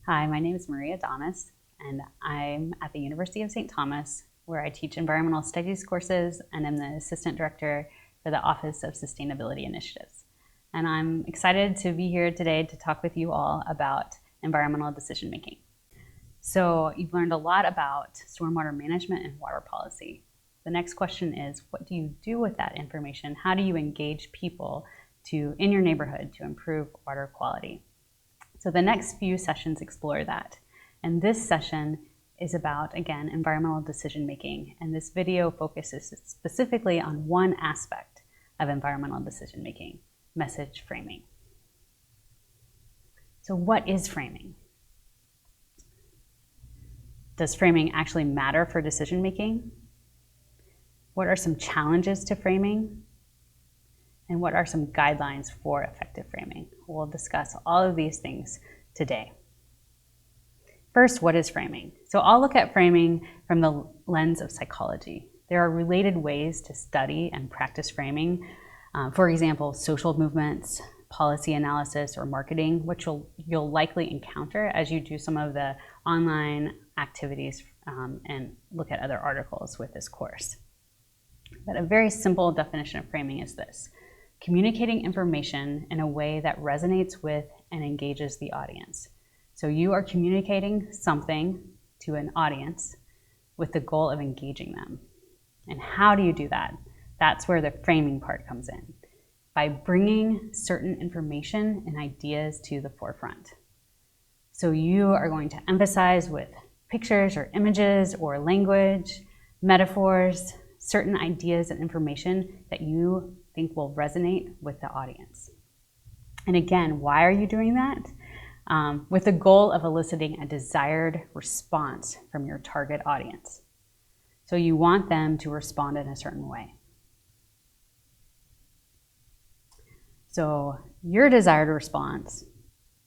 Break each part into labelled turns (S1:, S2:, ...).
S1: Hi, my name is Maria Donis, and I'm at the University of St. Thomas, where I teach environmental studies courses and am the Assistant Director for the Office of Sustainability Initiatives. And I'm excited to be here today to talk with you all about environmental decision making. So you've learned a lot about stormwater management and water policy. The next question is, what do you do with that information? How do you engage people in your neighborhood to improve water quality? So the next few sessions explore that. And this session is about, again, environmental decision making. And this video focuses specifically on one aspect of environmental decision making, message framing. So what is framing? Does framing actually matter for decision making? What are some challenges to framing? And what are some guidelines for effective framing? We'll discuss all of these things today. First, what is framing? So I'll look at framing from the lens of psychology. There are related ways to study and practice framing. For example, social movements, policy analysis, or marketing, which you'll likely encounter as you do some of the online activities and look at other articles with this course. But a very simple definition of framing is this: communicating information in a way that resonates with and engages the audience. So you are communicating something to an audience with the goal of engaging them. And how do you do that? That's where the framing part comes in, by bringing certain information and ideas to the forefront. So you are going to emphasize with pictures or images or language, metaphors, certain ideas and information that you think will resonate with the audience. And again, why are you doing that? With the goal of eliciting a desired response from your target audience. So you want them to respond in a certain way. So your desired response,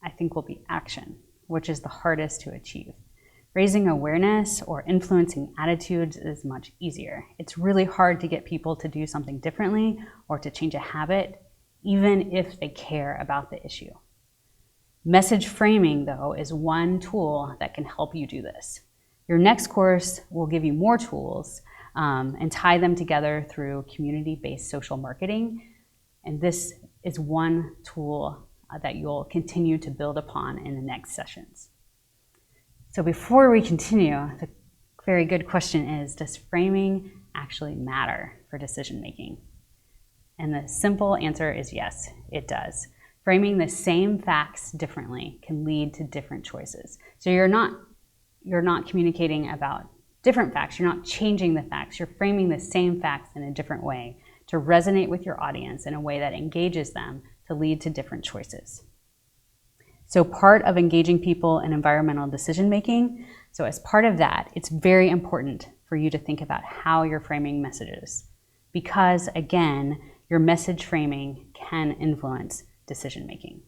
S1: I think, will be action, which is the hardest to achieve. Raising awareness or influencing attitudes is much easier. It's really hard to get people to do something differently or to change a habit, even if they care about the issue. Message framing, though, is one tool that can help you do this. Your next course will give you more tools and tie them together through community-based social marketing. And this is one tool that you'll continue to build upon in the next sessions. So before we continue, the very good question is, does framing actually matter for decision making? And the simple answer is yes, it does. Framing the same facts differently can lead to different choices. So you're not communicating about different facts, you're not changing the facts, you're framing the same facts in a different way to resonate with your audience in a way that engages them to lead to different choices. So part of engaging people in environmental decision making, so as part of that, it's very important for you to think about how you're framing messages. Because again, your message framing can influence decision making.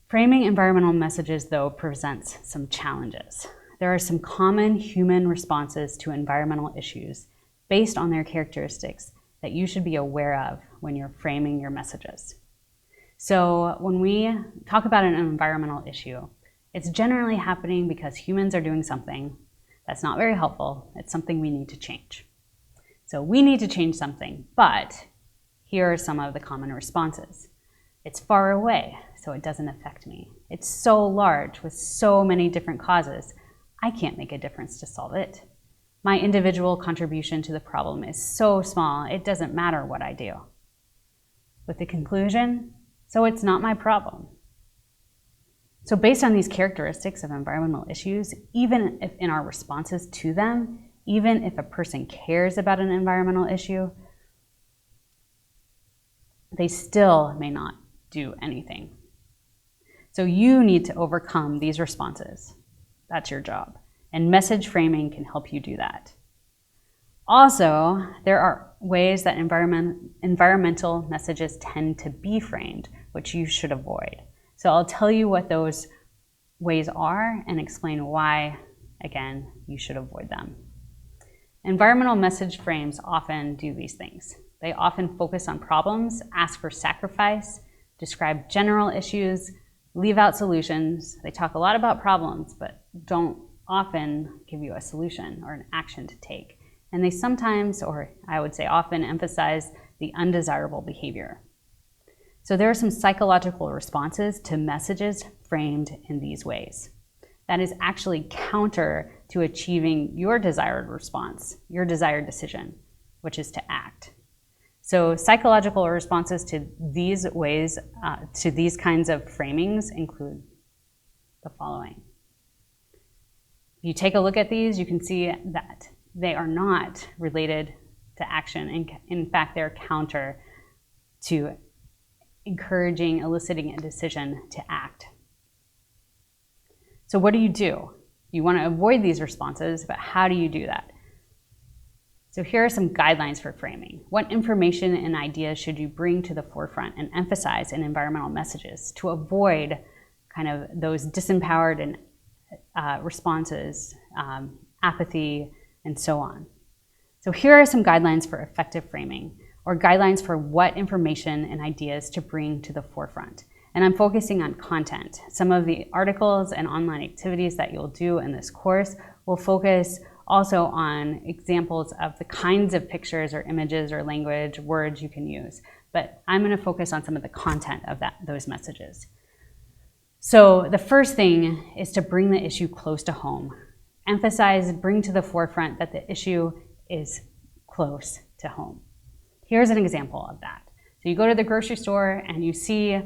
S1: Framing environmental messages, though, presents some challenges. There are some common human responses to environmental issues based on their characteristics that you should be aware of when you're framing your messages. So when we talk about an environmental issue, it's generally happening because humans are doing something that's not very helpful. It's something we need to change. So we need to change something, but here are some of the common responses. It's far away, so it doesn't affect me. It's so large with so many different causes, I can't make a difference to solve it. My individual contribution to the problem is so small, it doesn't matter what I do. With the conclusion, so it's not my problem. So based on these characteristics of environmental issues, even if in our responses to them, even if a person cares about an environmental issue, they still may not do anything. So you need to overcome these responses. That's your job. And message framing can help you do that. Also, there are ways that environmental messages tend to be framed, which you should avoid. So I'll tell you what those ways are and explain why, again, you should avoid them. Environmental message frames often do these things. They often focus on problems, ask for sacrifice, describe general issues, leave out solutions. They talk a lot about problems, but don't often give you a solution or an action to take. And they sometimes, or I would say often, emphasize the undesirable behavior. So there are some psychological responses to messages framed in these ways. That is actually counter to achieving your desired response, your desired decision, which is to act. So psychological responses to these ways, to these kinds of framings include the following. If you take a look at these, you can see that they are not related to action. And in fact, they're counter to encouraging, eliciting a decision to act. So what do? You want to avoid these responses, but how do you do that? So here are some guidelines for framing. What information and ideas should you bring to the forefront and emphasize in environmental messages to avoid kind of those disempowered and responses, apathy, and so on. So here are some guidelines for effective framing, or guidelines for what information and ideas to bring to the forefront. And I'm focusing on content. Some of the articles and online activities that you'll do in this course will focus also on examples of the kinds of pictures or images or language, words you can use. But I'm going to focus on some of the content of those messages. So the first thing is to bring the issue close to home. Emphasize, bring to the forefront that the issue is close to home. Here's an example of that. So you go to the grocery store and you see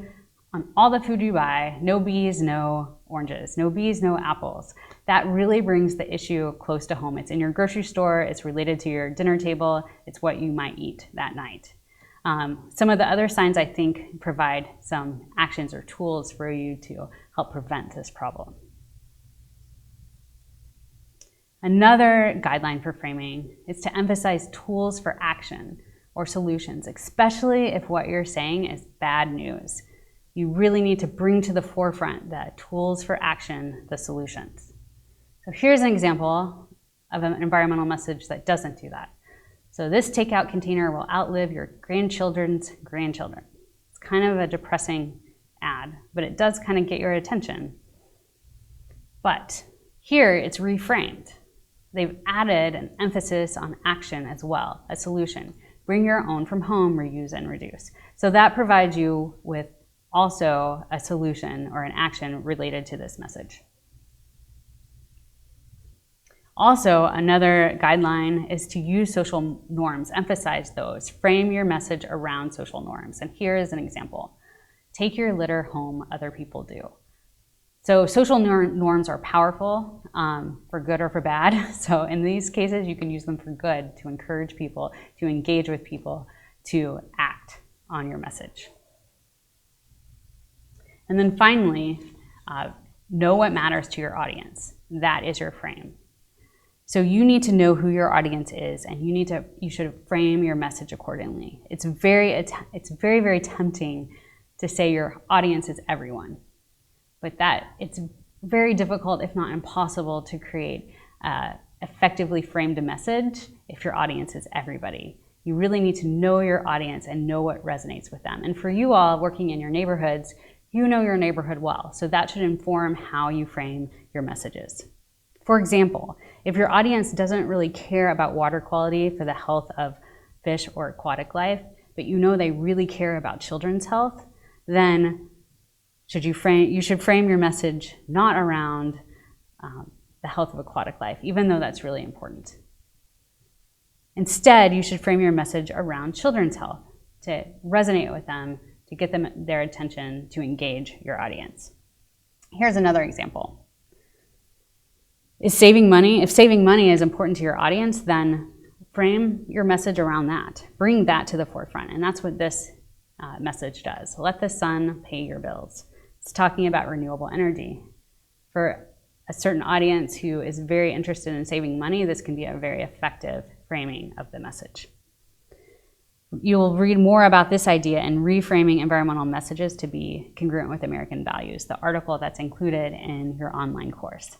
S1: on all the food you buy, no bees, no oranges, no bees, no apples. That really brings the issue close to home. It's in your grocery store, it's related to your dinner table, it's what you might eat that night. Some of the other signs, I think, provide some actions or tools for you to help prevent this problem. Another guideline for framing is to emphasize tools for action or solutions, especially if what you're saying is bad news. You really need to bring to the forefront the tools for action, the solutions. So here's an example of an environmental message that doesn't do that. So this takeout container will outlive your grandchildren's grandchildren. It's kind of a depressing ad, but it does kind of get your attention. But here it's reframed. They've added an emphasis on action as well, a solution. Bring your own from home, reuse and reduce. So that provides you with also a solution or an action related to this message. Also, another guideline is to use social norms, emphasize those, frame your message around social norms. And here is an example. Take your litter home, other people do. So social norms are powerful for good or for bad. So in these cases, you can use them for good, to encourage people, to engage with people, to act on your message. And then finally, know what matters to your audience. That is your frame. So you need to know who your audience is, and you should frame your message accordingly. It's very, very tempting to say your audience is everyone, but it's very difficult, if not impossible, to create effectively framed a message if your audience is everybody. You really need to know your audience and know what resonates with them. And for you all working in your neighborhoods, you know your neighborhood well, so that should inform how you frame your messages. For example, if your audience doesn't really care about water quality for the health of fish or aquatic life, but you know they really care about children's health, then you should frame your message not around the health of aquatic life, even though that's really important. Instead, you should frame your message around children's health to resonate with them, to get their attention, to engage your audience. Here's another example. Is saving money? If saving money is important to your audience, then frame your message around that. Bring that to the forefront, and that's what this message does. Let the sun pay your bills. It's talking about renewable energy. For a certain audience who is very interested in saving money, this can be a very effective framing of the message. You will read more about this idea in Reframing Environmental Messages to be Congruent with American Values, the article that's included in your online course.